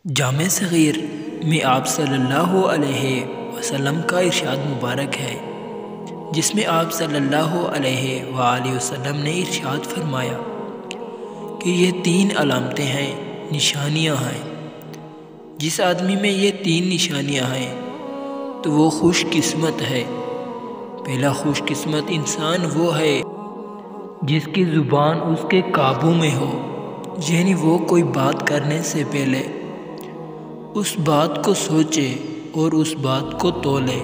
جامع صغیر میں آپ صلی اللہ علیہ وسلم کا ارشاد مبارک ہے، جس میں آپ صلی اللہ علیہ وآلہ وسلم نے ارشاد فرمایا کہ یہ 3 علامتیں ہیں، نشانیاں ہیں۔ جس آدمی میں یہ 3 نشانیاں ہیں تو وہ خوش قسمت ہے۔ پہلا خوش قسمت انسان وہ ہے جس کی زبان اس کے قابو میں ہو، یعنی وہ کوئی بات کرنے سے پہلے اس بات کو سوچے اور اس بات کو تولے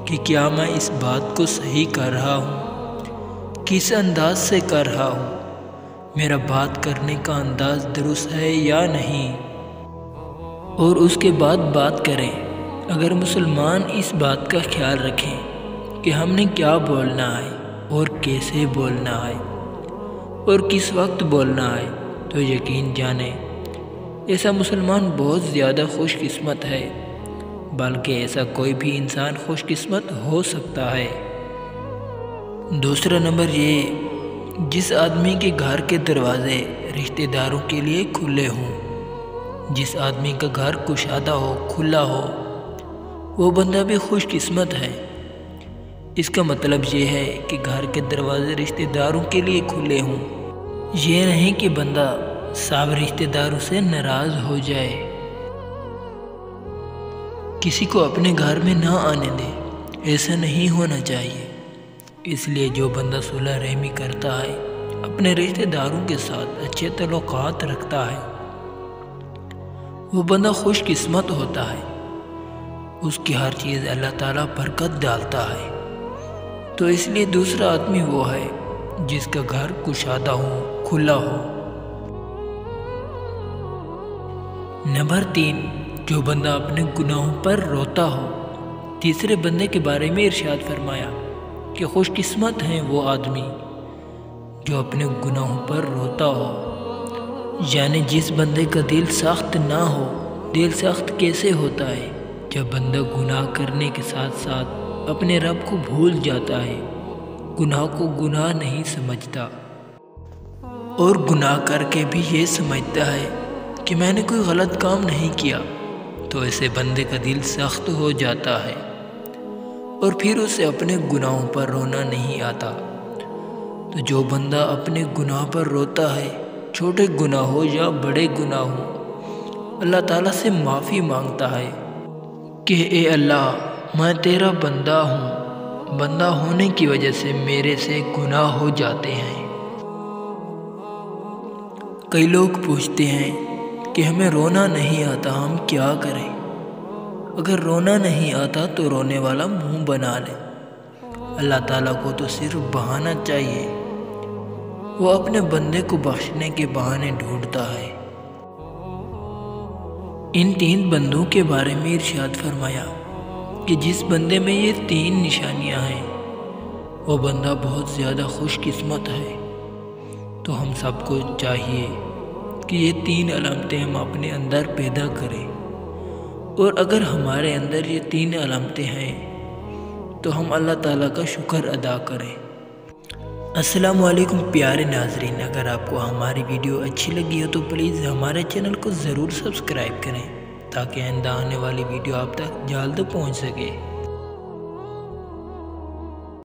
کہ کیا میں اس بات کو صحیح کر رہا ہوں، کس انداز سے کر رہا ہوں، میرا بات کرنے کا انداز درست ہے یا نہیں، اور اس کے بعد بات کریں۔ اگر مسلمان اس بات کا خیال رکھیں کہ ہم نے کیا بولنا ہے اور کیسے بولنا ہے اور کس وقت بولنا ہے، تو یقین جانیں ایسا مسلمان بہت زیادہ خوش قسمت ہے، بلکہ ایسا کوئی بھی انسان خوش قسمت ہو سکتا ہے۔ دوسرا نمبر یہ، جس آدمی کے گھر کے دروازے رشتہ داروں کے لیے کھلے ہوں، جس آدمی کا گھر کشادہ ہو، کھلا ہو، وہ بندہ بھی خوش قسمت ہے۔ اس کا مطلب یہ ہے کہ گھر کے دروازے رشتہ داروں کے لیے کھلے ہوں، یہ نہیں کہ بندہ سب رشتہ داروں سے ناراض ہو جائے، کسی کو اپنے گھر میں نہ آنے دے، ایسا نہیں ہونا چاہیے۔ اس لیے جو بندہ صلح رحمی کرتا ہے، اپنے رشتہ داروں کے ساتھ اچھے تعلقات رکھتا ہے، وہ بندہ خوش قسمت ہوتا ہے، اس کی ہر چیز اللہ تعالیٰ برکت ڈالتا ہے۔ تو اس لیے دوسرا آدمی وہ ہے جس کا گھر کشادہ ہو، کھلا ہو۔ نمبر 3، جو بندہ اپنے گناہوں پر روتا ہو۔ تیسرے بندے کے بارے میں ارشاد فرمایا کہ خوش قسمت ہیں وہ آدمی جو اپنے گناہوں پر روتا ہو، یعنی جس بندے کا دل سخت نہ ہو۔ دل سخت کیسے ہوتا ہے؟ جب بندہ گناہ کرنے کے ساتھ ساتھ اپنے رب کو بھول جاتا ہے، گناہ کو گناہ نہیں سمجھتا، اور گناہ کر کے بھی یہ سمجھتا ہے کہ میں نے کوئی غلط کام نہیں کیا، تو ایسے بندے کا دل سخت ہو جاتا ہے اور پھر اسے اپنے گناہوں پر رونا نہیں آتا۔ تو جو بندہ اپنے گناہ پر روتا ہے، چھوٹے گناہ ہو یا بڑے گناہ ہو، اللہ تعالیٰ سے معافی مانگتا ہے کہ اے اللہ، میں تیرا بندہ ہوں، بندہ ہونے کی وجہ سے میرے سے گناہ ہو جاتے ہیں۔ کئی لوگ پوچھتے ہیں کہ ہمیں رونا نہیں آتا، ہم کیا کریں؟ اگر رونا نہیں آتا تو رونے والا منہ بنا لے۔ اللہ تعالیٰ کو تو صرف بہانا چاہیے، وہ اپنے بندے کو بخشنے کے بہانے ڈھونڈتا ہے۔ ان 3 بندوں کے بارے میں ارشاد فرمایا کہ جس بندے میں یہ 3 نشانیاں ہیں، وہ بندہ بہت زیادہ خوش قسمت ہے۔ تو ہم سب کو چاہیے کہ یہ 3 علامتیں ہم اپنے اندر پیدا کریں، اور اگر ہمارے اندر یہ 3 علامتیں ہیں تو ہم اللہ تعالیٰ کا شکر ادا کریں۔ السلام علیکم پیارے ناظرین، اگر آپ کو ہماری ویڈیو اچھی لگی ہو تو پلیز ہمارے چینل کو ضرور سبسکرائب کریں تاکہ آئندہ آنے والی ویڈیو آپ تک جلد پہنچ سکے۔